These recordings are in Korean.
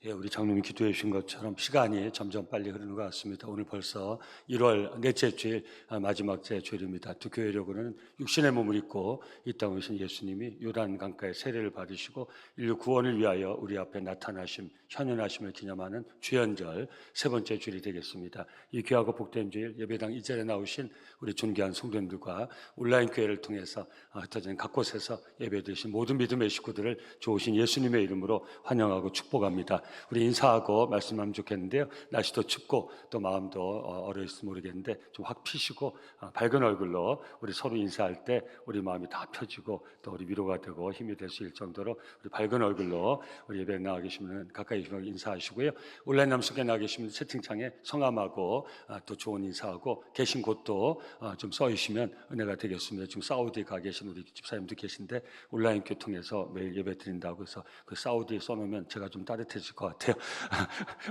예, 우리 장로님이 기도해 주신 것처럼 시간이 점점 빨리 흐르는 것 같습니다. 오늘 벌써 1월 넷째 주일, 마지막 째 주일입니다. 또 교회력으로는 육신의 몸을 입고 이 땅에 오신 예수님이 요단 강가에 세례를 받으시고 인류 구원을 위하여 우리 앞에 나타나심, 현현하심을 기념하는 주연절 세 번째 주일이 되겠습니다. 이 귀하고 복된 주일 예배당 이 자리에 나오신 우리 존귀한 성도님들과 온라인 교회를 통해서 흩어진 각 곳에서 예배드리신 모든 믿음의 식구들을 좋으신 예수님의 이름으로 환영하고 축복합니다. 우리 인사하고 말씀하면 좋겠는데요. 날씨도 춥고 또 마음도 어려울지 모르겠는데 좀 확 피시고 밝은 얼굴로 우리 서로 인사할 때 우리 마음이 다 펴지고 또 우리 위로가 되고 힘이 될 수 있을 정도로 우리 밝은 얼굴로 우리 예배에 나와 계시면 가까이 인사하시고요. 온라인 남속에 나와 계시면 채팅창에 성함하고 또 좋은 인사하고 계신 곳도 좀 써주시면 은혜가 되겠습니다. 지금 사우디에 가 계신 우리 집사님도 계신데 온라인 교통에서 매일 예배 드린다고 해서 그 사우디에 써놓으면 제가 좀 따뜻해질 것 같아요.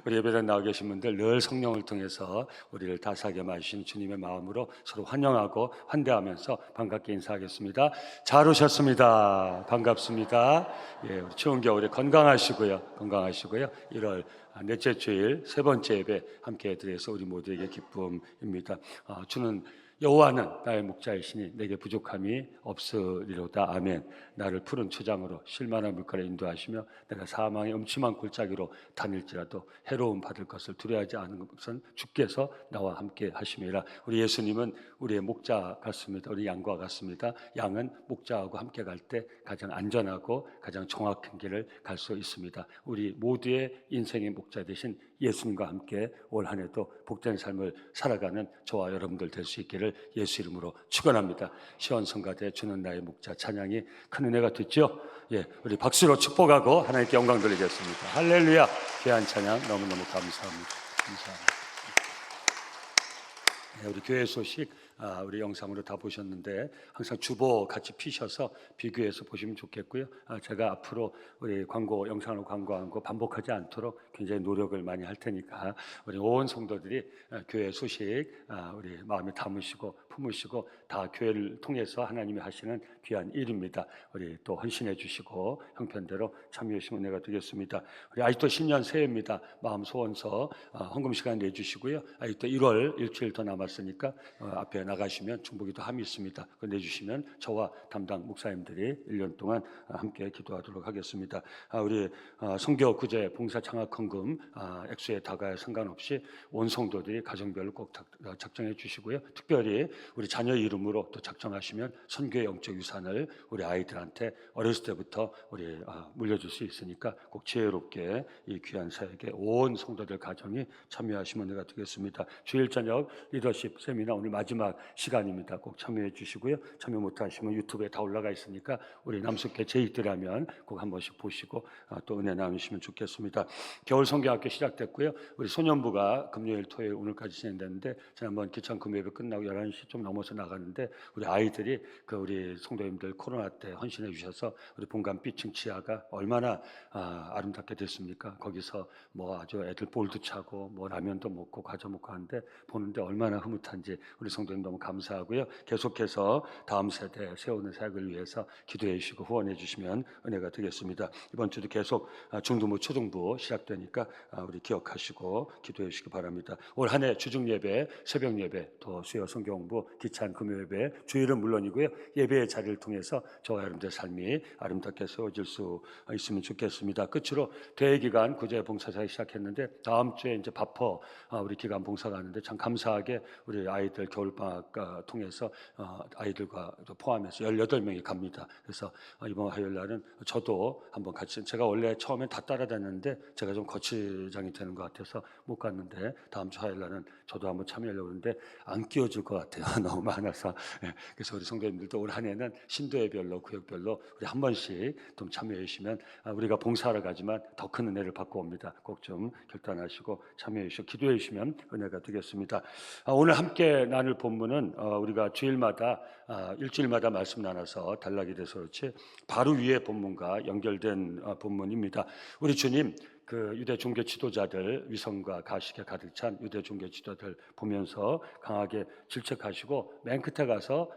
우리 예배당에 나와 계신 분들 늘 성령을 통해서 우리를 다스하게 마시는 주님의 마음으로 서로 환영하고 환대하면서 반갑게 인사하겠습니다. 잘 오셨습니다. 반갑습니다. 예, 우리 추운 겨울에 건강하시고요. 1월 넷째 주일 세 번째 예배 함께 드려서 우리 모두에게 기쁨입니다. 주는 여호와는 나의 목자이시니 내게 부족함이 없으리로다. 아멘. 나를 푸른 초장으로 쉴만한 물가로 인도하시며 내가 사망의 음침한 골짜기로 다닐지라도 해로움 받을 것을 두려워하지 않은 것은 주께서 나와 함께 하심이라. 우리 예수님은 우리의 목자 같습니다. 우리 양과 같습니다. 양은 목자하고 함께 갈 때 가장 안전하고 가장 정확한 길을 갈 수 있습니다. 우리 모두의 인생의 목자 되신 예수님과 함께 올 한 해도 복된 삶을 살아가는 저와 여러분들 될 수 있기를 예수 이름으로 축원합니다. 시원성가대 주는 나의 목자 찬양이 큰 은혜가 됐죠. 예, 우리 박수로 축복하고 하나님께 영광 돌리겠습니다. 할렐루야. 귀한 찬양 너무너무 감사합니다. 감사합니다. 네, 우리 교회 소식 우리 영상으로 다 보셨는데 항상 주보 같이 피셔서 비교해서 보시면 좋겠고요. 제가 앞으로 우리 광고 영상으로 광고한 거 반복하지 않도록 굉장히 노력을 많이 할 테니까 우리 온 성도들이 교회 소식 우리 마음에 담으시고 품으시고 다 교회를 통해서 하나님이 하시는 귀한 일입니다. 우리 또 헌신해 주시고 형편대로 참여해 주시면 은혜가 되겠습니다. 우리 아직도 신년 새해입니다. 마음 소원서 헌금 시간 내주시고요. 아직도 1월 일주일 더 남았으니까 앞에 나가시면 중보기도 함이 있습니다. 그 내주시면 저와 담당 목사님들이 1년 동안 함께 기도하도록 하겠습니다. 우리 성교 구제 봉사 창학 헌금 액수에 다가야 상관없이 온 성도들이 가정별로 꼭 작정해 주시고요. 특별히 우리 자녀 이름으로 또 작정하시면 선교의 영적 유산을 우리 아이들한테 어렸을 때부터 우리 물려줄 수 있으니까 꼭 지혜롭게 이 귀한 사역에 온 성도들 가정이 참여하시면 은혜가 되겠습니다. 주일 저녁 리더십 세미나 오늘 마지막 시간입니다. 꼭 참여해 주시고요. 참여 못하시면 유튜브에 다 올라가 있으니까 우리 남숙회 제이들하면 꼭 한 번씩 보시고 또 은혜 나누시면 좋겠습니다. 겨울 성경학교 시작됐고요. 우리 소년부가 금요일, 토요일, 오늘까지 진행되는데 지난번 기창 금요일 끝나고 11시 좀 넘어서 나가는데 우리 아이들이 우리 성도님들 코로나 때 헌신해 주셔서 우리 본관 B층 지하가 얼마나 아름답게 됐습니까? 거기서 뭐 아주 애들 볼도 차고 뭐 라면도 먹고 과자 먹고 하는데 보는데 얼마나 흐뭇한지 우리 성도님 너무 감사하고요. 계속해서 다음 세대 세우는 사역을 위해서 기도해 주시고 후원해 주시면 은혜가 되겠습니다. 이번 주도 계속 중등부 초등부 시작되니까 우리 기억하시고 기도해 주시기 바랍니다. 올 한 해 주중 예배, 새벽 예배, 또 수요 성경 공부, 기찬 금요 예배, 주일은 물론이고요. 예배의 자리를 통해서 저와 여러분들의 삶이 아름답게 세워질 수 있으면 좋겠습니다. 끝으로 대기간 구제 봉사사역 시작했는데 다음 주에 이제 바퍼 우리 기간 봉사가 하는데 참 감사하게 우리 아이들 겨울방학 통해서 아이들과 포함해서 18명이 갑니다. 그래서 이번 화요일 날은 저도 한번 같이 제가 원래 처음엔 다 따라다녔는데 제가 좀 거치장이 되는 것 같아서 못 갔는데 다음 주 화요일 날은 저도 한번 참여하려고 하는데 안 끼워줄 것 같아요. 너무 많아서. 그래서 우리 성도님들도 올 한 해는 신도회별로 구역별로 우리 한 번씩 좀 참여해 주시면 우리가 봉사하러 가지만 더 큰 은혜를 받고 옵니다. 꼭 좀 결단하시고 참여해 주시고 기도해 주시면 은혜가 되겠습니다. 오늘 함께 나눌 본문은 우리가 주일마다 일주일마다 말씀 나눠서 단락이 돼서 그렇지 바로 위에 본문과 연결된 본문입니다. 우리 주님 그 유대 종교 지도자들 위선과 가식에 가득 찬 유대 종교 지도자들 보면서 강하게 질책하시고 맨 끝에 가서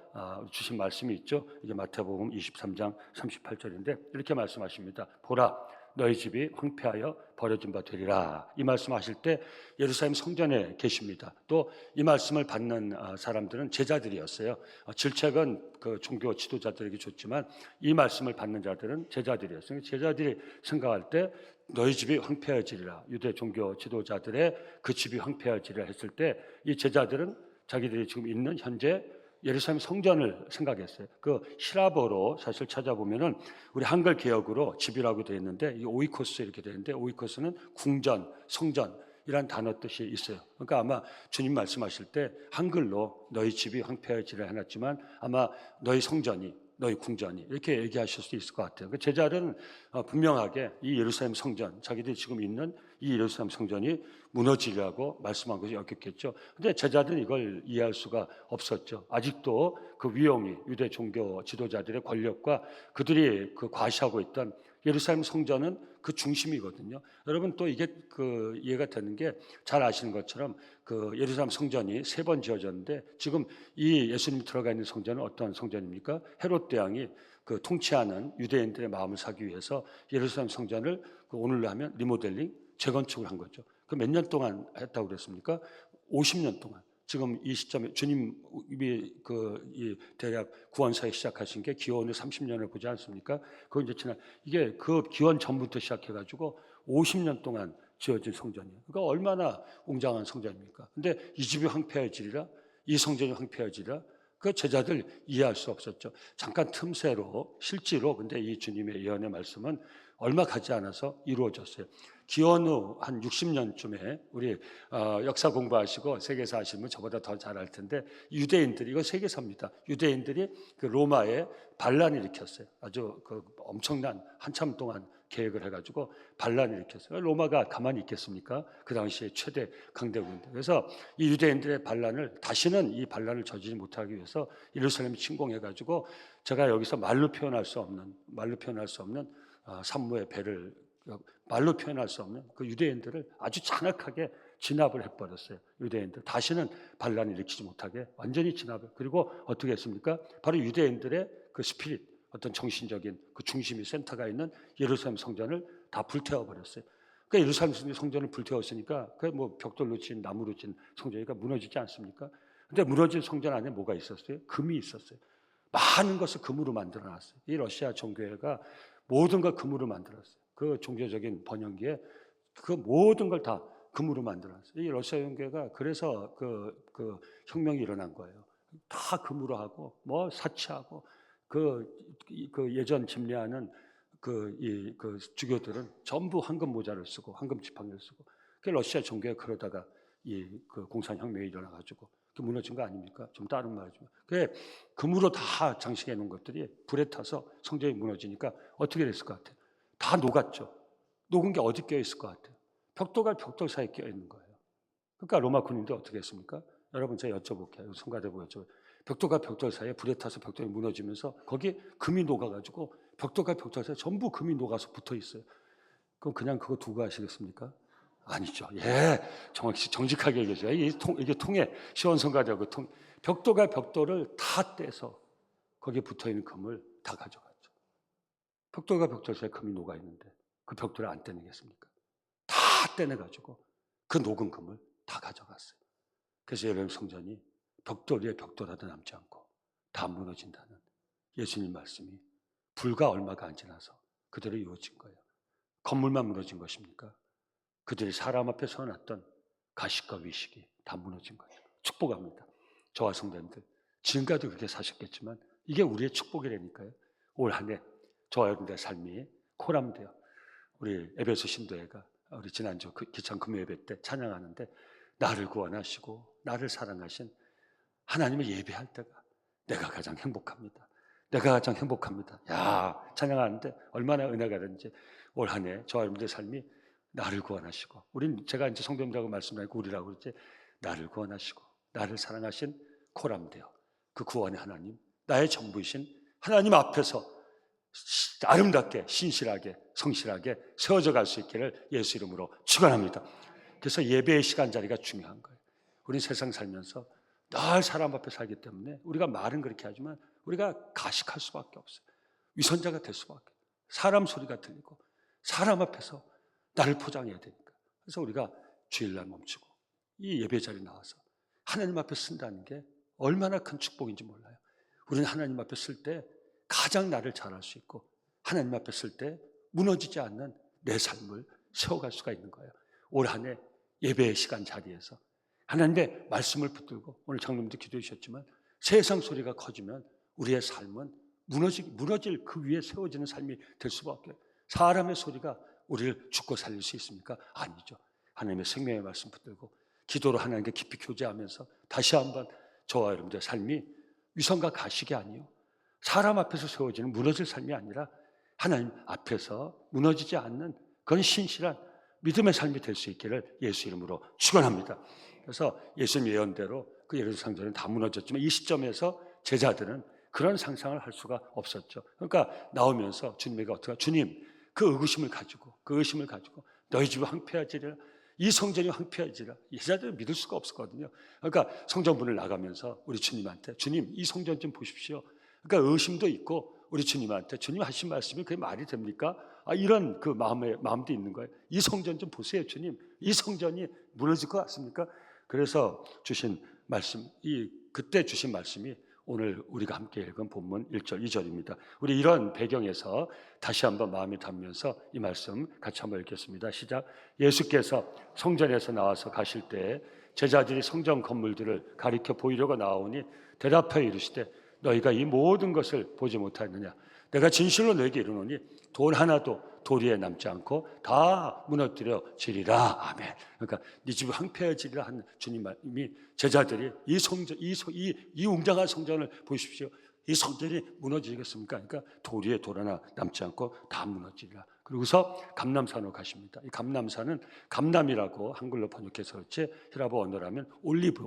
주신 말씀이 있죠. 이게 마태복음 23장 38절인데 이렇게 말씀하십니다. 보라 너희 집이 황폐하여 버려진 바 되리라. 이 말씀하실 때 예루살렘 성전에 계십니다. 또 이 말씀을 받는 사람들은 제자들이었어요. 질책은 그 종교 지도자들에게 줬지만 이 말씀을 받는 자들은 제자들이었어요. 제자들이 생각할 때 너희 집이 황폐해지리라. 유대 종교 지도자들의 그 집이 황폐해지리라 했을 때 이 제자들은 자기들이 지금 있는 현재 예루살렘 성전을 생각했어요. 그 히라보로 사실 찾아보면은 우리 한글 개역으로 집이라고 되어 있는데 이 오이코스 이렇게 되는데 오이코스는 궁전, 성전이란 단어 뜻이 있어요. 그러니까 아마 주님 말씀하실 때 한글로 너희 집이 황폐해지리라 해놨지만 아마 너희 성전이 너희 궁전이 이렇게 얘기하실 수 있을 것 같아요. 그 제자들은 분명하게 이 예루살렘 성전, 자기들이 지금 있는 이 예루살렘 성전이 무너지려고 말씀한 것이 였겠죠. 근데 제자들은 이걸 이해할 수가 없었죠. 아직도 그 위용이 유대 종교 지도자들의 권력과 그들이 그 과시하고 있던 예루살렘 성전은 그 중심이거든요. 여러분 또 이게 그 이해가 되는 게 잘 아시는 것처럼 그 예루살렘 성전이 3번 지어졌는데 지금 이 예수님이 들어가 있는 성전은 어떤 성전입니까? 헤롯 대왕이 그 통치하는 유대인들의 마음을 사기 위해서 예루살렘 성전을 그 오늘로 하면 리모델링, 재건축을 한 거죠. 그 몇 년 동안 했다고 그랬습니까? 50년 동안. 지금 이 시점에 주님이 이 대략 구원사에 시작하신 게 기원 후 30년을 보지 않습니까? 그 이제 지난 이게 그 기원 전부터 시작해가지고 50년 동안 지어진 성전이에요. 그러니까 얼마나 웅장한 성전입니까? 근데 이 집이 황폐해지리라, 이 성전이 황폐해지리라. 그 제자들 이해할 수 없었죠. 잠깐 틈새로 실제로 근데 이 주님의 예언의 말씀은 얼마 가지 않아서 이루어졌어요. 기원 후 한 60년쯤에 우리 역사 공부하시고 세계사 하시는 분 저보다 더 잘 알 텐데 유대인들이 이거 세계사입니다. 유대인들이 그 로마에 반란을 일으켰어요. 아주 그 엄청난 한참 동안 계획을 해가지고 반란을 일으켰어요. 로마가 가만히 있겠습니까? 그 당시에 최대 강대국인데 그래서 이 유대인들의 반란을 다시는 이 반란을 저지르지 못하기 위해서 예루살렘을 침공해가지고 제가 여기서 말로 표현할 수 없는 산모의 배를 말로 표현할 수 없는 그 유대인들을 아주 잔악하게 진압을 해버렸어요. 유대인들 다시는 반란을 일으키지 못하게 완전히 진압을. 그리고 어떻게 했습니까? 바로 유대인들의 그 스피릿, 어떤 정신적인 그 중심이 센터가 있는 예루살렘 성전을 다 불태워 버렸어요. 그러니까 예루살렘 성전을 불태웠으니까 그 뭐 벽돌로 친 나무로 친 성전이니까 무너지지 않습니까? 근데 무너진 성전 안에 뭐가 있었어요? 금이 있었어요. 많은 것을 금으로 만들어놨어요. 이 러시아 종교회가 모든 걸 금으로 만들었어요. 그 종교적인 번영기에 그 모든 걸 다 금으로 만들어놨어요. 이 러시아 종교회가 그래서 그 혁명이 일어난 거예요. 다 금으로 하고 뭐 사치하고 그 예전 침례하는 그 주교들은 전부 황금 모자를 쓰고 황금 지팡이를 쓰고 그 러시아 종교가 그러다가 그 공산혁명이 일어나가지고 무너진 거 아닙니까? 좀 다른 말이지만 그 금으로 다 장식해 놓은 것들이 불에 타서 성전이 무너지니까 어떻게 됐을 것 같아요? 다 녹았죠. 녹은 게 어디 껴 있을 것 같아요? 벽돌과 벽돌 사이에 껴 있는 거예요. 그러니까 로마 군인들 어떻게 했습니까? 여러분 제가 여쭤볼게요. 성가대 보고 여쭤볼게요. 벽돌과 벽돌 사이에 불에 타서 벽돌이 무너지면서 거기 금이 녹아가지고 벽돌과 벽돌 사이에 전부 금이 녹아서 붙어 있어요. 그럼 그냥 그거 두고 하시겠습니까? 아니죠. 예, 정직하게 얘기해줘요. 이게 통해 시원성가대하고 벽돌과 벽돌을 다 떼서 거기에 붙어 있는 금을 다 가져갔죠. 벽돌과 벽돌 사이에 금이 녹아 있는데 그 벽돌을 안 떼내겠습니까? 다 떼내가지고 그 녹은 금을 다 가져갔어요. 그래서 예루살렘 성전이 벽돌 위에 벽돌 하나 남지 않고 다 무너진다는 예수님 말씀이 불과 얼마가 안 지나서 그대로 이루어진 거예요. 건물만 무너진 것입니까? 그들이 사람 앞에 서놨던 가식과 위식이 다 무너진 거예요. 축복합니다. 저와 성도님들 지금까지도 그렇게 사셨겠지만 이게 우리의 축복이라니까요. 올 한 해 저와 여러분들의 삶이 코람되어 우리 에베소 신도회가 우리 지난주 기창 금요예배 때 찬양하는데 나를 구원하시고 나를 사랑하신 하나님을 예배할 때가 내가 가장 행복합니다. 내가 가장 행복합니다. 야, 찬양하는데 얼마나 은혜가 되는지 올 한 해 저와 여러분들의 삶이 나를 구원하시고 제가 이제 성도님들하고 말씀하고 우리라고 그러지 나를 구원하시고 나를 사랑하신 코람되어 그 구원의 하나님 나의 전부이신 하나님 앞에서 아름답게 신실하게 성실하게 세워져 갈 수 있기를 예수 이름으로 축원합니다. 그래서 예배의 시간 자리가 중요한 거예요. 우리 세상 살면서 늘 사람 앞에 살기 때문에 우리가 말은 그렇게 하지만 우리가 가식할 수밖에 없어요. 위선자가 될 수밖에 없어요. 사람 소리가 들리고 사람 앞에서 나를 포장해야 되니까. 그래서 우리가 주일날 멈추고 이 예배 자리에 나와서 하나님 앞에 쓴다는 게 얼마나 큰 축복인지 몰라요. 우리는 하나님 앞에 쓸 때 가장 나를 잘할 수 있고, 하나님 앞에 쓸 때 무너지지 않는 내 삶을 세워갈 수가 있는 거예요. 올 한 해 예배의 시간 자리에서 하나님의 말씀을 붙들고, 오늘 장로님도 기도해 주셨지만 세상 소리가 커지면 우리의 삶은 무너질 그 위에 세워지는 삶이 될 수밖에. 사람의 소리가 우리를 죽고 살릴 수 있습니까? 아니죠. 하나님의 생명의 말씀 붙들고 기도로 하나님께 깊이 교제하면서 다시 한번 저와 여러분들의 삶이 위선과 가식이 아니요, 사람 앞에서 세워지는 무너질 삶이 아니라 하나님 앞에서 무너지지 않는 그런 신실한 믿음의 삶이 될 수 있기를 예수 이름으로 축원합니다. 그래서 예수님 예언대로 그 예루살렘 성전은 다 무너졌지만 이 시점에서 제자들은 그런 상상을 할 수가 없었죠. 그러니까 나오면서 주님에게 어떻게, 주님 그 의구심을 가지고 너희 집이 황폐하지리라, 이 성전이 황폐하지라, 이 제자들은 믿을 수가 없었거든요. 그러니까 성전문을 나가면서 우리 주님한테, 주님 이 성전 좀 보십시오. 그러니까 의심도 있고 우리 주님한테, 주님 하신 말씀이 그게 말이 됩니까? 이런 그 마음도 있는 거예요. 이 성전 좀 보세요, 주님. 이 성전이 무너질 것 같습니까? 그래서 주신 말씀, 그때 주신 말씀이 오늘 우리가 함께 읽은 본문 1절, 2절입니다. 우리 이런 배경에서 다시 한번 마음에 담으면서 이 말씀 같이 한번 읽겠습니다. 시작. 예수께서 성전에서 나와서 가실 때 제자들이 성전 건물들을 가리켜 보이려고 나오니 대답하여 이르시되 너희가 이 모든 것을 보지 못하느냐? 내가 진실로 너희에게 이르노니 돌 하나도 돌 위에 남지 않고 다 무너뜨려지리라. 아멘. 그러니까 네 집이 황폐해지리라 한 주님이 제자들이 이 성전, 이 웅장한 성전을 보십시오. 이 성전이 무너지겠습니까? 그러니까 돌 위에 돌 하나 남지 않고 다 무너지리라. 그러고서 감람산으로 가십니다. 이 감람산은 감람이라고 한글로 번역해서 그렇지 히라보 언어로 하면 올리브.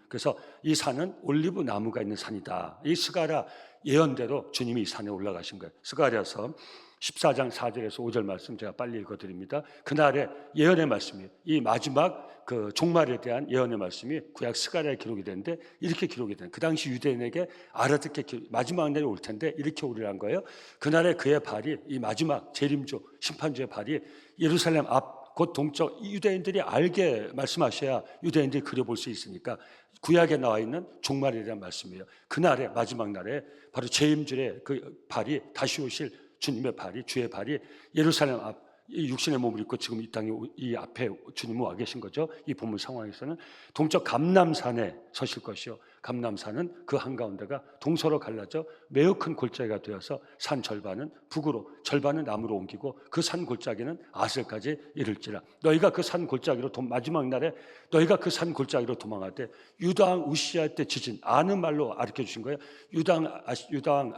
그래서 이 산은 올리브 나무가 있는 산이다. 이 스가랴 예언대로 주님이 이 산에 올라가신 거예요. 스가랴서 14장 4절에서 5절 말씀 제가 빨리 읽어드립니다. 그날의 예언의 말씀이에요. 이 마지막 그 종말에 대한 예언의 말씀이 구약 스가랴에 기록이 되는데 이렇게 기록이 되는, 그 당시 유대인에게 알아듣게 마지막 날이 올 텐데 이렇게 오리란 거예요. 그날에 그의 발이, 이 마지막 재림주 심판주의 발이 예루살렘 앞 곧 동쪽, 유대인들이 알게 말씀하셔야 유대인들이 그려볼 수 있으니까 구약에 나와 있는 종말에 대한 말씀이에요. 그날에 마지막 날에 바로 재림주의 그 발이, 다시 오실 주님의 발이, 주의 발이 예루살렘 앞, 이 육신의 몸을 입고 지금 이 땅에 이 앞에 주님은 와 계신 거죠. 이 본문 상황에서는 동쪽 감람산에 서실 것이요, 감람산은 그 한가운데가 동서로 갈라져 매우 큰 골짜기가 되어서 산 절반은 북으로, 절반은 남으로 옮기고 그 산 골짜기는 아셀까지 이를지라. 너희가 그 산 골짜기로 마지막 날에 너희가 그 산 골짜기로 도망하되 유다 왕 우시아 때 지진, 아는 말로 가르쳐 주신 거예요. 유다 왕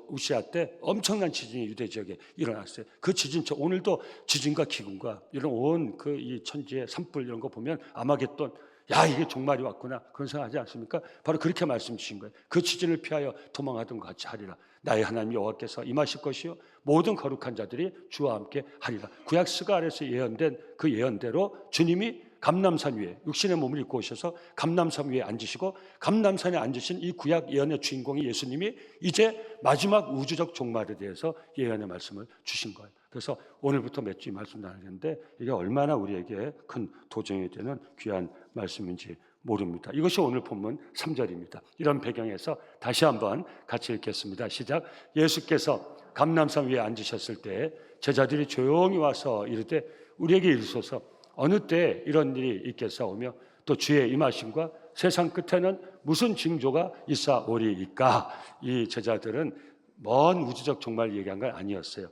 우시아 때 엄청난 지진이 유대 지역에 일어났어요. 그 지진, 오늘도 지진과 기근과 이런 온 그 이 천지의 산불 이런 거 보면 아마겟돈, 야 이게 종말이 왔구나 그런 생각하지 않습니까? 바로 그렇게 말씀 주신 거예요. 그 지진을 피하여 도망하던 것 같이 하리라. 나의 하나님 여호와께서 임하실 것이요 모든 거룩한 자들이 주와 함께 하리라. 구약 스가랴에서 예언된 그 예언대로 주님이 감람산 위에 육신의 몸을 입고 오셔서 감람산 위에 앉으시고, 감람산에 앉으신 이 구약 예언의 주인공이 예수님이 이제 마지막 우주적 종말에 대해서 예언의 말씀을 주신 거예요. 그래서 오늘부터 몇 주 말씀 나누는데 이게 얼마나 우리에게 큰 도전이 되는 귀한 말씀인지 모릅니다. 이것이 오늘 본문 3절입니다. 이런 배경에서 다시 한번 같이 읽겠습니다. 시작. 예수께서 감람산 위에 앉으셨을 때 제자들이 조용히 와서 이르되 우리에게 이르소서 어느 때 이런 일이 있겠사오며 또 주의 임하심과 세상 끝에는 무슨 징조가 있사오리이까. 이 제자들은 먼 우주적 종말 얘기한 건 아니었어요.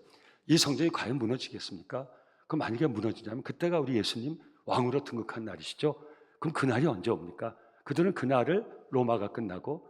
이 성전이 과연 무너지겠습니까? 그럼 만약에 무너지냐면 그때가 우리 예수님 왕으로 등극한 날이시죠. 그럼 그 날이 언제 옵니까? 그들은 그 날을 로마가 끝나고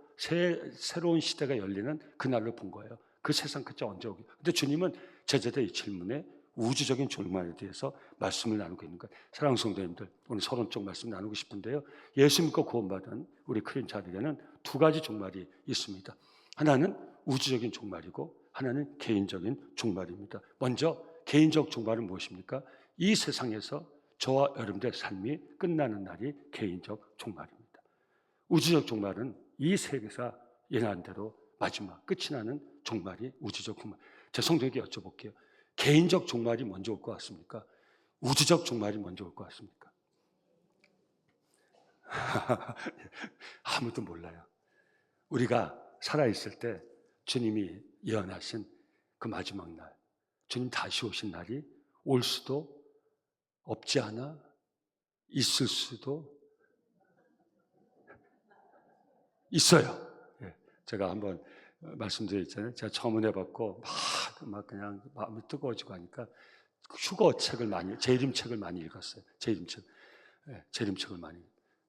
새로운 시대가 열리는 그 날로 본 거예요. 그 세상 끝이 언제 오기? 근데 주님은 제자들의 이 질문에 우주적인 종말에 대해서 말씀을 나누고 있는 거예요. 사랑하는 성도님들, 오늘 서론적 말씀 나누고 싶은데요. 예수 믿고 구원받은 우리 크리스찬에게는 두 가지 종말이 있습니다. 하나는 우주적인 종말이고 하나는 개인적인 종말입니다. 먼저 개인적 종말은 무엇입니까? 이 세상에서 저와 여러분들의 삶이 끝나는 날이 개인적 종말입니다. 우주적 종말은 이 세계사 예언한 대로 마지막 끝이 나는 종말이 우주적 종말. 제 성도에게 여쭤볼게요. 개인적 종말이 먼저 올 것 같습니까? 우주적 종말이 먼저 올 것 같습니까? 아무도 몰라요. 우리가 살아있을 때 주님이 예언하신 그 마지막 날, 주님 다시 오신 날이 올 수도 없지 않아 있을 수도 있어요. 예, 제가 한번 말씀드렸잖아요. 제가 처음 은혜 받고 막 그냥 마음이 뜨거워지고 하니까 휴거책을 많이, 재림책을 많이 읽었어요. 재림책. 예, 재림책을 많이.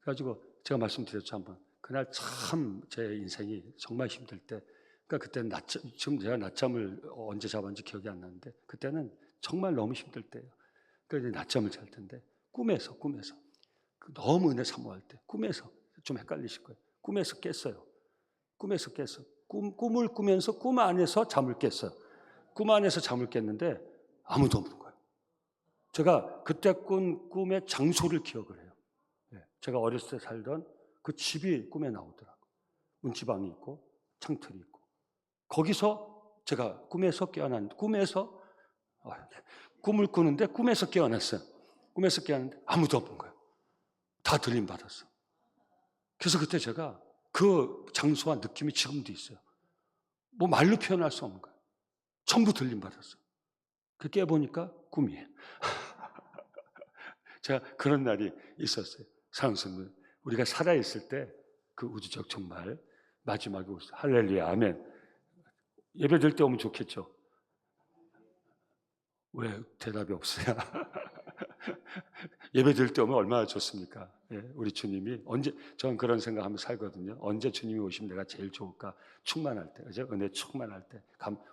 그래가지고 제가 말씀드렸죠, 한번. 그날 참 제 인생이 정말 힘들 때, 그러니까 그때는 지금 제가 낮잠을 언제 잡았는지 기억이 안 나는데, 그때는 정말 너무 힘들 때예요. 그래서 낮잠을 잘 텐데, 꿈에서 너무 은혜 사모할 때, 꿈에서 좀 헷갈리실 거예요. 꿈에서 깼어요. 꿈에서 깼어. 꿈을 꾸면서 꿈 안에서 잠을 깼어요. 꿈 안에서 잠을 깼는데 아무도 없는 거예요. 제가 그때 꾼 꿈의 장소를 기억을 해요. 제가 어렸을 때 살던 그 집이 꿈에 나오더라고요. 문지방이 있고 창틀이 있고, 거기서 제가 꿈에서 꿈을 꾸는데 꿈에서 깨어났어요. 꿈에서 깨어났는데 아무도 없는 거예요. 다 들림 받았어. 그래서 그때 제가 그 장소와 느낌이 지금도 있어요. 뭐 말로 표현할 수 없는 거예요. 전부 들림 받았어. 그 깨보니까 꿈이에요. 제가 그런 날이 있었어요. 사랑하는 성도들, 우리가 살아있을 때 그 우주적 종말 마지막에 오실 할렐루야 아멘. 예배 드릴 때 오면 좋겠죠. 왜 대답이 없어요? 예배 드릴 때 오면 얼마나 좋습니까? 예, 우리 주님이 언제, 저는 그런 생각하며 살거든요. 언제 주님이 오시면 내가 제일 좋을까? 충만할 때, 그죠? 은혜 충만할 때.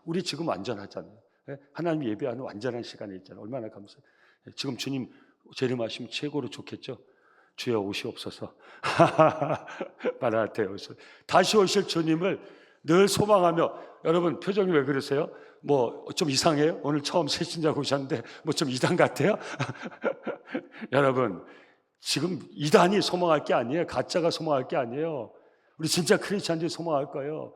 우리 지금 완전하잖아요. 예? 하나님 예배하는 완전한 시간이 있잖아요. 얼마나 감사해요. 예, 지금 주님 재림하시면 최고로 좋겠죠? 주여 오시옵소서. 바라테 오소. 다시 오실 주님을 늘 소망하며, 여러분 표정이 왜 그러세요? 뭐 좀 이상해요? 오늘 처음 새신자고 오셨는데 뭐 좀 이단 같아요? 여러분, 지금 이단이 소망할 게 아니에요. 가짜가 소망할 게 아니에요. 우리 진짜 크리스찬들이 소망할 거예요.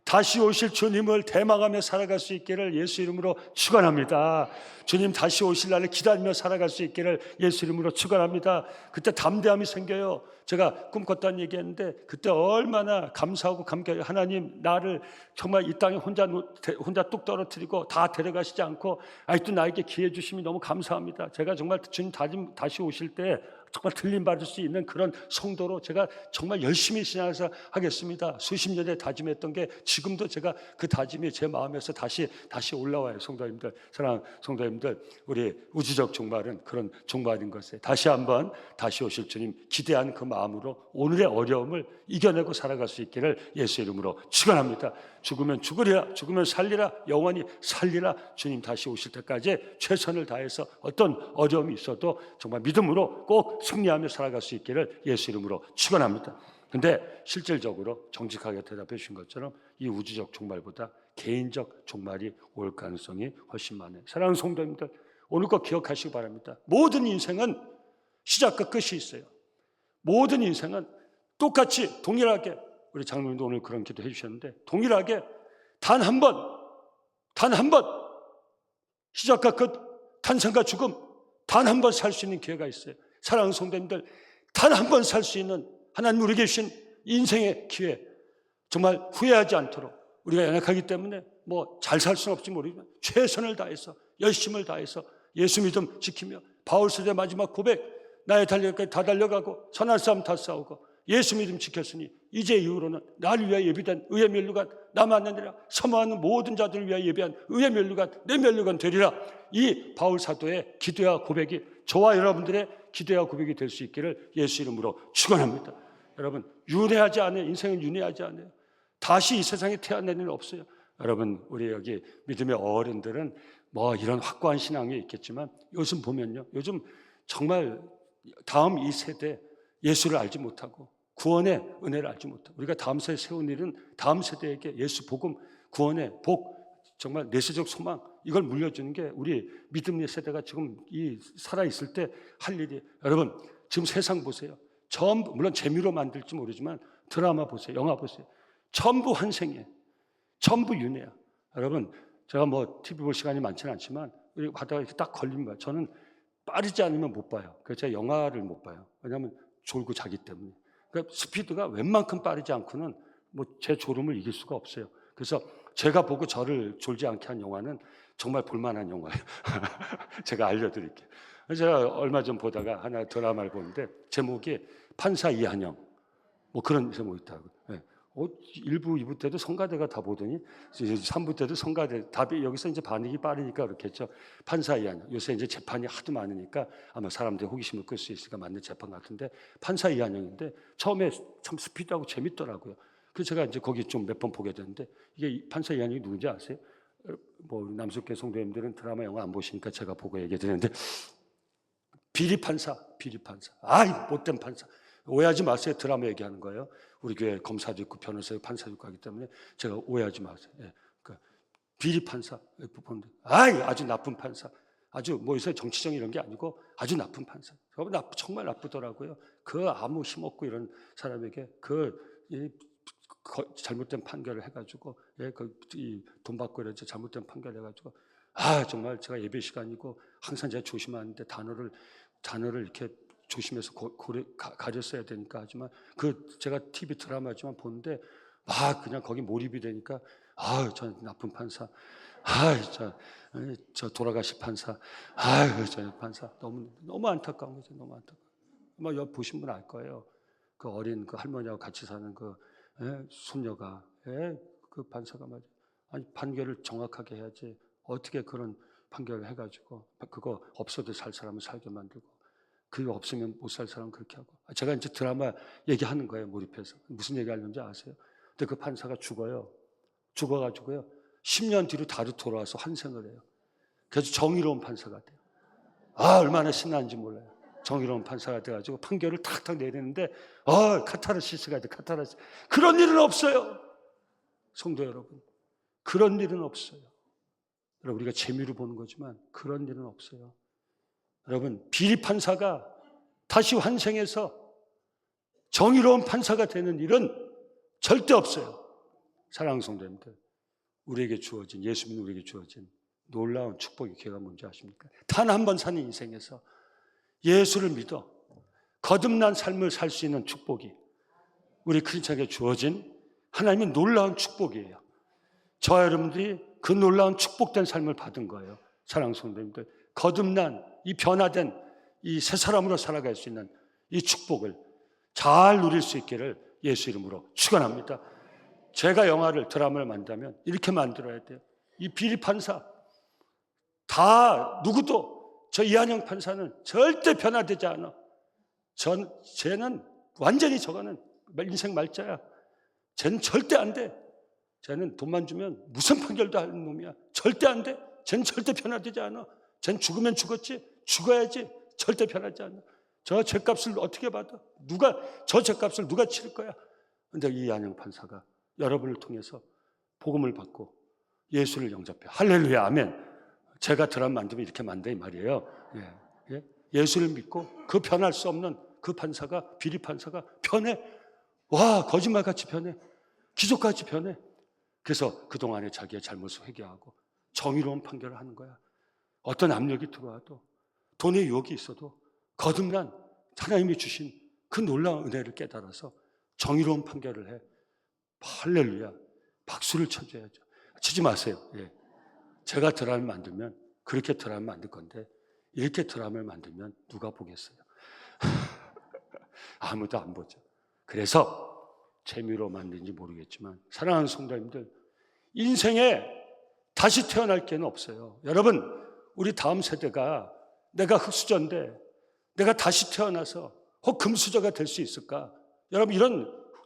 다시 오실 주님을 대망하며 살아갈 수 있기를 예수 이름으로 축원합니다. 주님 다시 오실 날을 기다리며 살아갈 수 있기를 예수 이름으로 축원합니다. 그때 담대함이 생겨요. 제가 꿈꿨다는 얘기했는데 그때 얼마나 감사하고 감격해요. 하나님, 나를 정말 이 땅에 혼자 뚝 떨어뜨리고 다 데려가시지 않고 아직도 나에게 기회 주심이 너무 감사합니다. 제가 정말 주님 다시 오실 때 정말 들림 받을 수 있는 그런 성도로 제가 정말 열심히 신앙생활 하겠습니다. 수십 년에 다짐했던 게 지금도 제가 그 다짐이 제 마음에서 다시 올라와요. 성도님들, 사랑하는 성도님들, 우리 우주적 종말은 그런 종말인 것에 다시 한번 다시 오실 주님 기대하는 그 마음으로 오늘의 어려움을 이겨내고 살아갈 수 있기를 예수 이름으로 축원합니다. 죽으면 죽으리라, 죽으면 살리라, 영원히 살리라. 주님 다시 오실 때까지 최선을 다해서 어떤 어려움이 있어도 정말 믿음으로 꼭 승리하며 살아갈 수 있기를 예수 이름으로 축원합니다. 근데 실질적으로 정직하게 대답해 주신 것처럼 이 우주적 종말보다 개인적 종말이 올 가능성이 훨씬 많아요. 사랑하는 성도님들, 오늘 거 기억하시기 바랍니다. 모든 인생은 시작과 끝이 있어요. 모든 인생은 똑같이 동일하게, 우리 장로님도 오늘 그런 기도 해주셨는데 동일하게 단 한 번 시작과 끝, 탄생과 죽음, 단 한 번 살 수 있는 기회가 있어요. 사랑하는 성도님들, 단 한 번 살 수 있는 하나님 우리에게 주신 인생의 기회, 정말 후회하지 않도록, 우리가 연약하기 때문에 뭐 잘 살 수는 없지 모르지만 최선을 다해서 열심을 다해서 예수 믿음 지키며 바울서의 마지막 고백, 나의 달려까지 다 달려가고 선한 싸움 다 싸우고 예수 믿음 지켰으니 이제 이후로는 나를 위하여 예비된 의의 면류관 나 만나니라. 사모하는 모든 자들을 위하여 예비한 의의 면류관 내 면류관 되리라. 이 바울 사도의 기도와 고백이 저와 여러분들의 기도와 고백이 될 수 있기를 예수 이름으로 축원합니다. 여러분, 윤회하지 않아요. 인생은 윤회하지 않아요. 다시 이 세상에 태어날 일은 없어요. 여러분, 우리 여기 믿음의 어른들은 뭐 이런 확고한 신앙이 있겠지만 요즘 보면요, 요즘 정말 다음 이 세대 예수를 알지 못하고 구원의 은혜를 알지 못하고, 우리가 다음 세대에 세운 일은 다음 세대에게 예수 복음, 구원의 복, 정말 내세적 소망, 이걸 물려주는 게 우리 믿음의 세대가 지금 이 살아있을 때 할 일이. 여러분, 지금 세상 보세요. 전부, 물론 재미로 만들지 모르지만 드라마 보세요, 영화 보세요. 전부 환생이에요. 전부 윤회야. 여러분, 제가 뭐 TV 볼 시간이 많지는 않지만 이렇게 하다가 이렇게 딱 걸린 거야. 저는 빠르지 않으면 못 봐요. 그래서 제가 영화를 못 봐요. 왜냐하면 졸고 자기 때문에. 그러니까 스피드가 웬만큼 빠르지 않고는 뭐 제 졸음을 이길 수가 없어요. 그래서 제가 보고 저를 졸지 않게 한 영화는 정말 볼만한 영화예요. 제가 알려드릴게요. 제가 얼마 전 보다가 하나 드라마를 보는데 제목이 판사 이한영, 뭐 그런 제목이 있다고. 네. 1부, 2부 때도 성가대가 다 보더니 3부 때도 성가대 답이 여기서 이제 반응이 빠르니까 그렇겠죠. 판사 이한영. 요새 이제 재판이 하도 많으니까 아마 사람들이 호기심을 끌 수 있으니까 맞는 재판 같은데 판사 이한영인데 처음에 참 스피드하고 재밌더라고요. 그래서 제가 이제 거기 좀 몇 번 보게 됐는데 이게 판사 이한영이 누군지 아세요? 뭐 남숙계 성도님들은 드라마 영화 안 보시니까 제가 보고 얘기해 드리는데 비리 판사. 아이 못된 판사. 오해하지 마세요. 드라마 얘기하는 거예요. 우리 교회 검사도 있고 변호사도 있고 판사도 있고 하기 때문에 제가 오해하지 마세요. 예. 그러니까 비리 판사. 아이 아주 나쁜 판사. 아주 뭐 요새 정치적 이런 게 아니고 아주 나쁜 판사. 정말 나쁘더라고요. 그 아무 힘없고 이런 사람에게 잘못된 판결을 해가지고 돈 받고 이러죠. 잘못된 판결을 해가지고 정말 제가 예배 시간이고 항상 제가 조심하는데 단어를 이렇게 조심해서 가렸어야 되니까 하지만 제가 TV 드라마지만 보는데 그냥 거기 몰입이 되니까 저 나쁜 판사, 저 돌아가실 판사, 저 판사 너무 안타까운 거죠. 너무 안타까워. 아마 여기 보신 분 알 거예요. 그 어린 그 할머니하고 같이 사는 손녀가 그 판사가 말이야. 아니 판결을 정확하게 해야지. 어떻게 그런 판결을 해가지고 그거 없어도 살 사람은 살게 만들고 그거 없으면 못 살 사람은 그렇게 하고. 제가 이제 드라마 얘기하는 거예요. 몰입해서. 무슨 얘기하는지 아세요? 근데 그 판사가 죽어가지고요 10년 뒤로 다시 돌아와서 환생을 해요. 그래서 정의로운 판사가 돼요. 얼마나 신나는지 몰라요. 정의로운 판사가 돼가지고 판결을 탁탁 내리는데 카타르시스가 돼. 카타르시스. 그런 일은 없어요. 성도 여러분, 그런 일은 없어요. 여러분, 우리가 재미로 보는 거지만 그런 일은 없어요. 여러분, 비리 판사가 다시 환생해서 정의로운 판사가 되는 일은 절대 없어요. 사랑하는 성도님들, 우리에게 주어진, 예수 믿는 우리에게 주어진 놀라운 축복의 기회가 뭔지 아십니까? 단 한 번 사는 인생에서 예수를 믿어 거듭난 삶을 살 수 있는 축복이 우리 크리스천에게 주어진 하나님의 놀라운 축복이에요. 저와 여러분들이 그 놀라운 축복된 삶을 받은 거예요. 사랑하는 성도님들, 거듭난 이 변화된 이 새 사람으로 살아갈 수 있는 이 축복을 잘 누릴 수 있기를 예수 이름으로 축원합니다. 제가 드라마를 만들면 이렇게 만들어야 돼요. 이 비리 판사 다 누구도 저 이한영 판사는 절대 변화되지 않아. 쟤는 완전히 저거는 인생 말자야. 쟤는 절대 안 돼. 쟤는 돈만 주면 무슨 판결도 하는 놈이야. 절대 안 돼. 쟤는 절대 변화되지 않아. 쟤는 죽으면 죽었지. 죽어야지. 절대 변하지 않아. 저 죄값을 어떻게 받아? 저 죄값을 누가 치를 거야? 근데 이 이한영 판사가 여러분을 통해서 복음을 받고 예수를 영접해. 할렐루야, 아멘. 제가 드라마 만들면 이렇게 만든다 이 말이에요. 예수를 믿고 그 변할 수 없는 그 판사가, 비리 판사가 변해. 거짓말같이 변해. 기적같이 변해. 그래서 그동안에 자기의 잘못을 회개하고 정의로운 판결을 하는 거야. 어떤 압력이 들어와도, 돈의 유혹이 있어도 거듭난 하나님이 주신 그 놀라운 은혜를 깨달아서 정의로운 판결을 해. 할렐루야. 박수를 쳐줘야죠. 치지 마세요. 제가 드라마를 만들면 그렇게 드라마를 만들 건데 이렇게 드라마를 만들면 누가 보겠어요? 아무도 안 보죠. 그래서 재미로 만든지 모르겠지만 사랑하는 성도님들, 인생에 다시 태어날 기회는 없어요. 여러분, 우리 다음 세대가 내가 흙수저인데 내가 다시 태어나서 혹 금수저가 될 수 있을까? 여러분,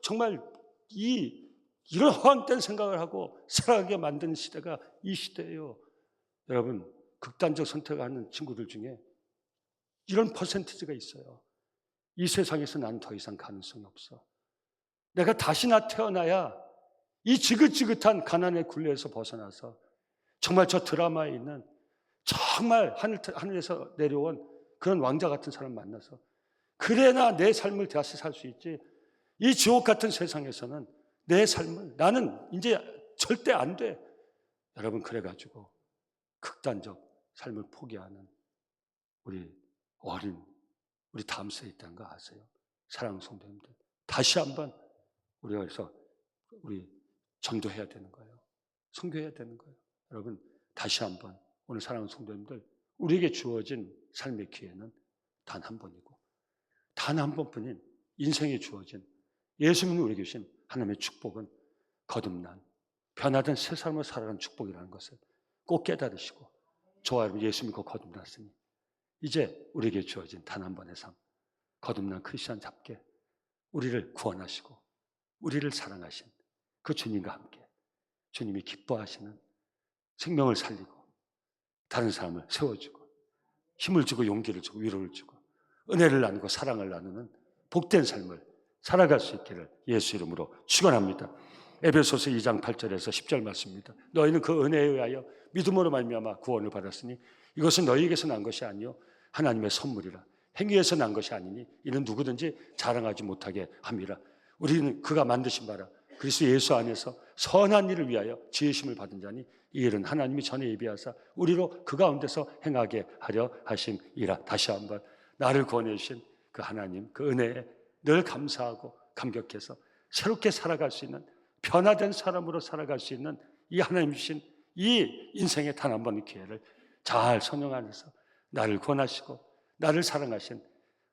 정말 이런 허황된 생각을 하고 살아가게 만드는 시대가 이 시대예요. 여러분, 극단적 선택을 하는 친구들 중에 이런 퍼센티지가 있어요. 이 세상에서 난 더 이상 가능성이 없어. 내가 다시나 태어나야 이 지긋지긋한 가난의 굴레에서 벗어나서 정말 저 드라마에 있는 정말 하늘에서 내려온 그런 왕자 같은 사람 만나서 그래나 내 삶을 다시 살 수 있지. 이 지옥 같은 세상에서는 내 삶을 나는 이제 절대 안 돼. 여러분, 그래가지고 극단적 삶을 포기하는 우리 어린 우리 다음 세대 있다는 거 아세요? 사랑하는 성도님들, 다시 한번 우리가 그래서 우리 전도해야 되는 거예요. 선교해야 되는 거예요. 여러분, 다시 한번 오늘 사랑하는 성도님들, 우리에게 주어진 삶의 기회는 단 한 번이고 단 한 번뿐인 인생에 주어진 예수님이 우리에게 주신 하나님의 축복은 거듭난 변화된 새 삶을 살아가는 축복이라는 것을 꼭 깨달으시고, 저와 여러분 예수 믿고 거듭났으니 이제 우리에게 주어진 단 한 번의 삶, 거듭난 크리스천답게 우리를 구원하시고 우리를 사랑하신 그 주님과 함께 주님이 기뻐하시는 생명을 살리고 다른 사람을 세워주고 힘을 주고 용기를 주고 위로를 주고 은혜를 나누고 사랑을 나누는 복된 삶을 살아갈 수 있기를 예수 이름으로 축원합니다. 에베소서 2장 8절에서 10절 말씀입니다. 너희는 그 은혜에 의하여 믿음으로 말미암아 구원을 받았으니 이것은 너희에게서 난 것이 아니요 하나님의 선물이라. 행위에서 난 것이 아니니 이는 누구든지 자랑하지 못하게 함이라. 우리는 그가 만드신 바라 그리스도 예수 안에서 선한 일을 위하여 지으심을 받은 자니 이 일은 하나님이 전에 예비하사 우리로 그 가운데서 행하게 하려 하심이라. 다시 한번 나를 구원해 주신 그 하나님, 그 은혜에 늘 감사하고 감격해서 새롭게 살아갈 수 있는, 변화된 사람으로 살아갈 수 있는 이 하나님 주신 이 인생의 단 한 번의 기회를 잘 선용 안에서 나를 구원하시고 나를 사랑하신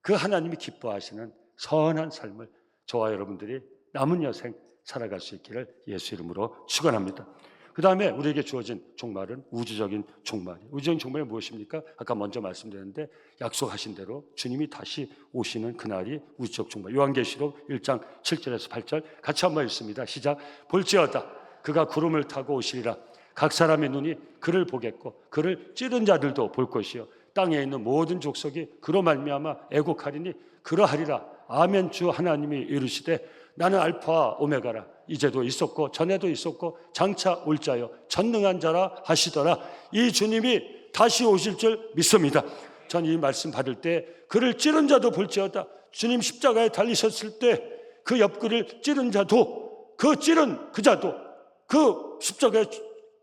그 하나님이 기뻐하시는 선한 삶을 저와 여러분들이 남은 여생 살아갈 수 있기를 예수 이름으로 축원합니다. 그 다음에 우리에게 주어진 종말은 우주적인 종말이에요. 우주적인 종말이 무엇입니까? 아까 먼저 말씀드렸는데 약속하신 대로 주님이 다시 오시는 그날이 우주적 종말. 요한계시록 1장 7절에서 8절 같이 한번 읽습니다. 시작. 볼지어다 그가 구름을 타고 오시리라. 각 사람의 눈이 그를 보겠고 그를 찌른 자들도 볼 것이요 땅에 있는 모든 족속이 그로 말미암아 애곡하리니 그러하리라. 아멘. 주 하나님이 이르시되 나는 알파와 오메가라. 이제도 있었고 전에도 있었고 장차 올 자요 전능한 자라 하시더라. 이 주님이 다시 오실 줄 믿습니다. 전 이 말씀 받을 때 그를 찌른 자도 볼지어다. 주님 십자가에 달리셨을 때 그 옆구리를 찌른 자도, 그 찌른 그 자도, 그 십자가에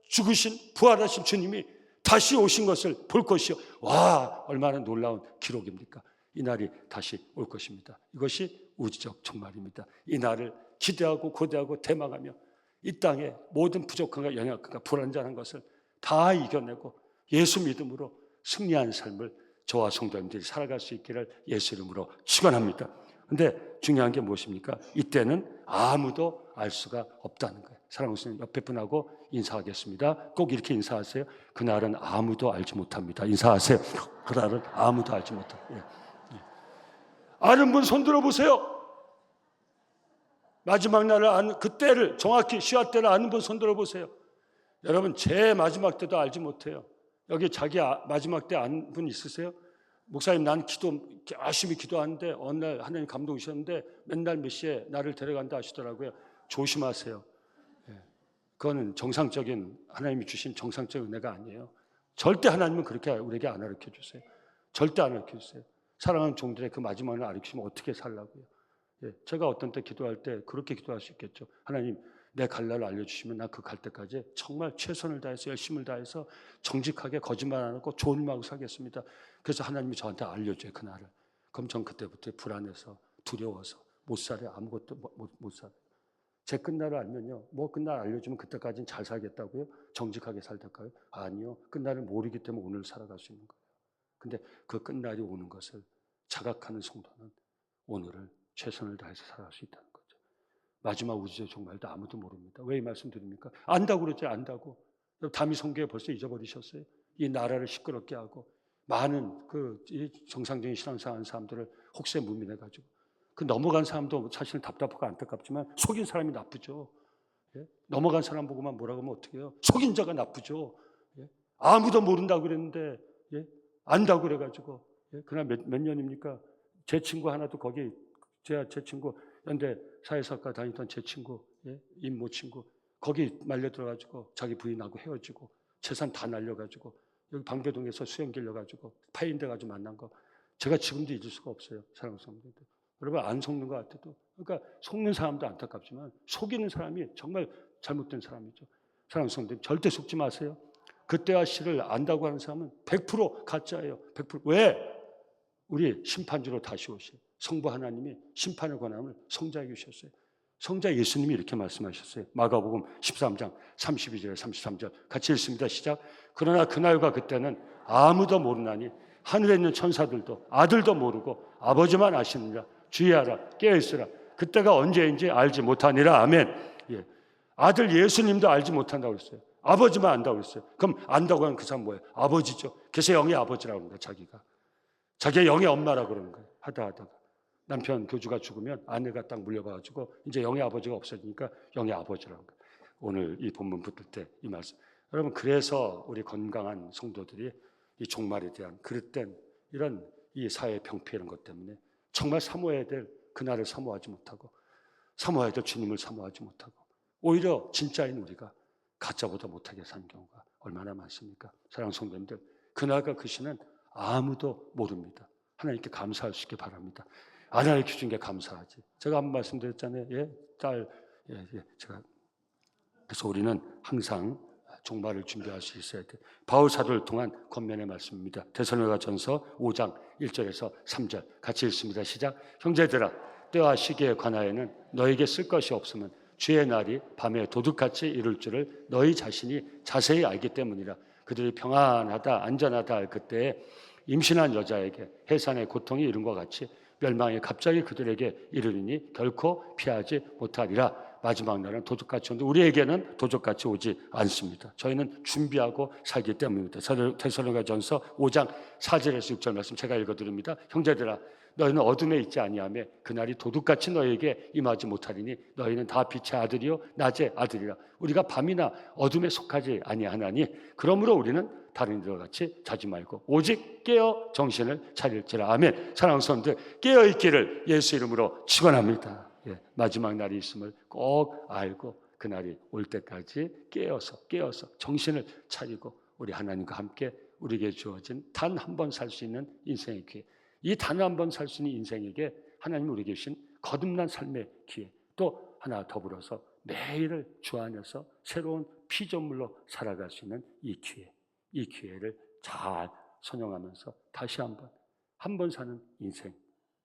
죽으신 부활하신 주님이 다시 오신 것을 볼 것이요. 와, 얼마나 놀라운 기록입니까? 이 날이 다시 올 것입니다. 이것이 우주적 종말입니다. 이 날을 기대하고 고대하고 대망하며 이 땅의 모든 부족함과 연약함과 불완전한 것을 다 이겨내고 예수 믿음으로 승리한 삶을 저와 성도님들이 살아갈 수 있기를 예수 이름으로 축원합니다. 그런데 중요한 게 무엇입니까? 이때는 아무도 알 수가 없다는 거예요. 사랑하는 성도 옆에 분하고 인사하겠습니다. 꼭 이렇게 인사하세요. 그날은 아무도 알지 못합니다. 인사하세요. 그날은 아무도 알지 못합니다. 아는 분 손 들어보세요. 마지막 날을 아는 그 때를 정확히 시화 때를 아는 분 손 들어보세요. 여러분 제 마지막 때도 알지 못해요. 여기 자기 마지막 때 아는 분 있으세요? 목사님 난 열심히 기도하는데 어느 날 하나님 감동 주셨는데 맨날 몇 시에 나를 데려간다 하시더라고요. 조심하세요. 그거는 정상적인 하나님이 주신 정상적인 은혜가 아니에요. 절대 하나님은 그렇게 우리에게 안 가르쳐 주세요. 절대 안 가르쳐 주세요. 사랑하는 종들의 그 마지막을 가르치면 어떻게 살라고요? 제가 어떤 때 기도할 때 그렇게 기도할 수 있겠죠. 하나님 내 갈 날을 알려주시면 나 그 갈 때까지 정말 최선을 다해서 열심을 다해서 정직하게 거짓말 안 하고 좋은 마음으로 살겠습니다. 그래서 하나님이 저한테 알려줘요. 그날을. 그럼 전 그때부터 불안해서 두려워서 못 살아요. 아무것도 못 살아요. 제 끝날을 알면요. 뭐 끝날 알려주면 그때까지는 잘 살겠다고요? 정직하게 살다가요? 아니요. 끝날을 모르기 때문에 오늘 살아갈 수 있는 거예요. 근데 그 끝날이 오는 것을 자각하는 성도는 오늘을 최선을 다해서 살아갈 수 있다는 거죠. 마지막 우주적 종말도 아무도 모릅니다. 왜 이 말씀 드립니까? 안다고 그랬죠. 안다고. 담이 성교에 벌써 잊어버리셨어요. 이 나라를 시끄럽게 하고 많은 그 정상적인 신앙생활 하는 사람들을 혹세 무민해가지고 그 넘어간 사람도 사실은 답답하고 안타깝지만 속인 사람이 나쁘죠. 넘어간 사람 보고만 뭐라고 하면 어떻게 해요? 속인 자가 나쁘죠. 아무도 모른다고 그랬는데 안다고 그래가지고 그날 몇 년입니까? 제 친구 하나도 거기 제 친구 연대 사회사학과 다니던 제 친구 임모 친구 거기 말려 들어가지고 자기 부인하고 헤어지고 재산 다 날려가지고 여기 방배동에서 수영 길려가지고 파인대 가지고 만난 거 제가 지금도 잊을 수가 없어요. 사랑하는 성도들. 여러분 안 속는 것 같아도 그러니까 속는 사람도 안타깝지만 속이는 사람이 정말 잘못된 사람이죠. 사랑하는 성도들 절대 속지 마세요. 그때와 시를 안다고 하는 사람은 100% 가짜예요. 100%. 왜? 우리 심판주로 다시 오신 성부 하나님이 심판의 권한을 성자에게 주셨어요. 성자 예수님이 이렇게 말씀하셨어요. 마가복음 13장 32절에 33절 같이 읽습니다. 시작. 그러나 그날과 그때는 아무도 모르나니 하늘에 있는 천사들도 아들도 모르고 아버지만 아시느니라. 주의하라. 깨어있으라. 그때가 언제인지 알지 못하니라. 아멘. 예. 아들 예수님도 알지 못한다고 그랬어요. 아버지만 안다고 그랬어요. 그럼 안다고 하는 그 사람 뭐예요? 아버지죠. 그래서 영의 아버지라고 합니다. 자기의 영의 엄마라고 그러는 거예요. 하다가 남편 교주가 죽으면 아내가 딱 물려봐가지고 이제 영의 아버지가 없어지니까 영의 아버지라는 거예요. 오늘 이 본문 붙을 때 이 말씀. 여러분, 그래서 우리 건강한 성도들이 이 종말에 대한 그릇된 이런 이 사회 병폐 이런 것 때문에 정말 사모해야 될 그날을 사모하지 못하고 사모해야 될 주님을 사모하지 못하고 오히려 진짜인 우리가 가짜보다 못하게 사는 경우가 얼마나 많습니까? 사랑하는 성도님들, 그날과 그 시는 아무도 모릅니다. 하나님께 감사할 수 있게 바랍니다. 하나님께 주신 게 감사하지. 제가 한번 말씀드렸잖아요. 제가 그래서 우리는 항상 종말을 준비할 수 있어야 돼. 바울 사도를 통한 권면의 말씀입니다. 데살로니가전서 5장 1절에서 3절 같이 읽습니다. 시작. 형제들아, 때와 시기에 관하여는 너에게 쓸 것이 없으면 주의 날이 밤에 도둑같이 이룰 줄을 너희 자신이 자세히 알기 때문이라. 그들이 평안하다 안전하다 할 그때에 임신한 여자에게 해산의 고통이 이른 것 같이 멸망이 갑자기 그들에게 이르리니 결코 피하지 못하리라. 마지막 날은 도둑같이 오는데 우리에게는 도둑같이 오지 않습니다. 저희는 준비하고 살기 때문입니다. 데살로니가전서 5장 4절에서 6절 말씀 제가 읽어드립니다. 형제들아, 너희는 어둠에 있지 아니하며 그날이 도둑같이 너희에게 임하지 못하리니 너희는 다 빛의 아들이요 낮의 아들이라. 우리가 밤이나 어둠에 속하지 아니하나니 그러므로 우리는 다른 이들과 같이 자지 말고 오직 깨어 정신을 차릴지라. 아멘. 사랑하는 성도들, 깨어 있기를 예수 이름으로 축원합니다. 마지막 날이 있음을 꼭 알고 그날이 올 때까지 깨어서 정신을 차리고 우리 하나님과 함께 우리에게 주어진 단 한 번 살 수 있는 인생의 기회, 이 단 한 번 살 수 있는 인생에게 하나님이 우리에게 주신 거듭난 삶의 기회, 또 하나 더불어서 매일을 주 안에서 새로운 피조물로 살아갈 수 있는 이 기회를 잘 선용하면서 다시 한 번 사는 인생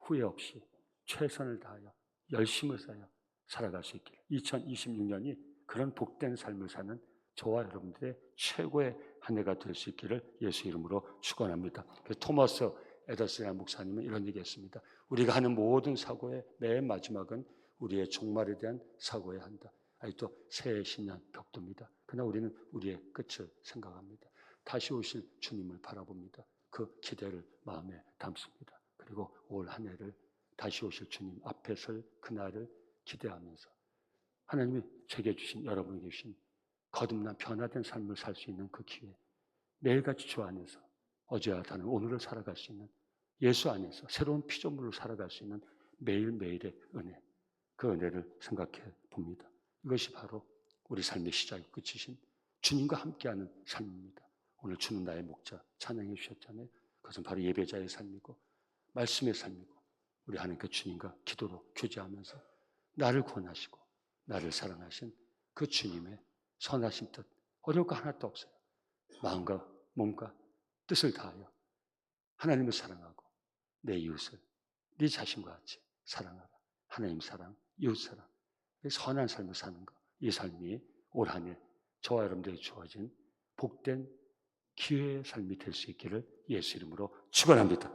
후회 없이 최선을 다하여 열심을 쌓여 살아갈 수 있기를 2026년이 그런 복된 삶을 사는 저와 여러분들의 최고의 한 해가 될 수 있기를 예수 이름으로 축원합니다. 그래서 토마스 에더슨이라는 목사님은 이런 얘기했습니다. 우리가 하는 모든 사고의 맨 마지막은 우리의 종말에 대한 사고여야 한다. 또 새해 신년 벽도입니다. 그러나 우리는 우리의 끝을 생각합니다. 다시 오실 주님을 바라봅니다. 그 기대를 마음에 담습니다. 그리고 올 한 해를 다시 오실 주님 앞에 설 그날을 기대하면서 하나님이 제게 주신, 여러분에게 주신 거듭난 변화된 삶을 살 수 있는 그 기회, 매일같이 주 안에서 어제와 다른 오늘을 살아갈 수 있는, 예수 안에서 새로운 피조물로 살아갈 수 있는 매일매일의 은혜, 그 은혜를 생각해 봅니다. 이것이 바로 우리 삶의 시작이고 끝이신 주님과 함께하는 삶입니다. 오늘 주는 나의 목자 찬양해 주셨잖아요. 그것은 바로 예배자의 삶이고 말씀의 삶이고 우리 하나님께 주님과 기도로 교제하면서 나를 구원하시고 나를 사랑하신 그 주님의 선하신 뜻, 어려울 거 하나도 없어요. 마음과 몸과 뜻을 다하여 하나님을 사랑하고 내 이웃을 네 자신과 같이 사랑하라. 하나님 사랑, 이웃 사랑, 선한 삶을 사는 것, 이 삶이 올 한 해 저와 여러분들에게 주어진 복된 기회의 삶이 될 수 있기를 예수 이름으로 축원합니다.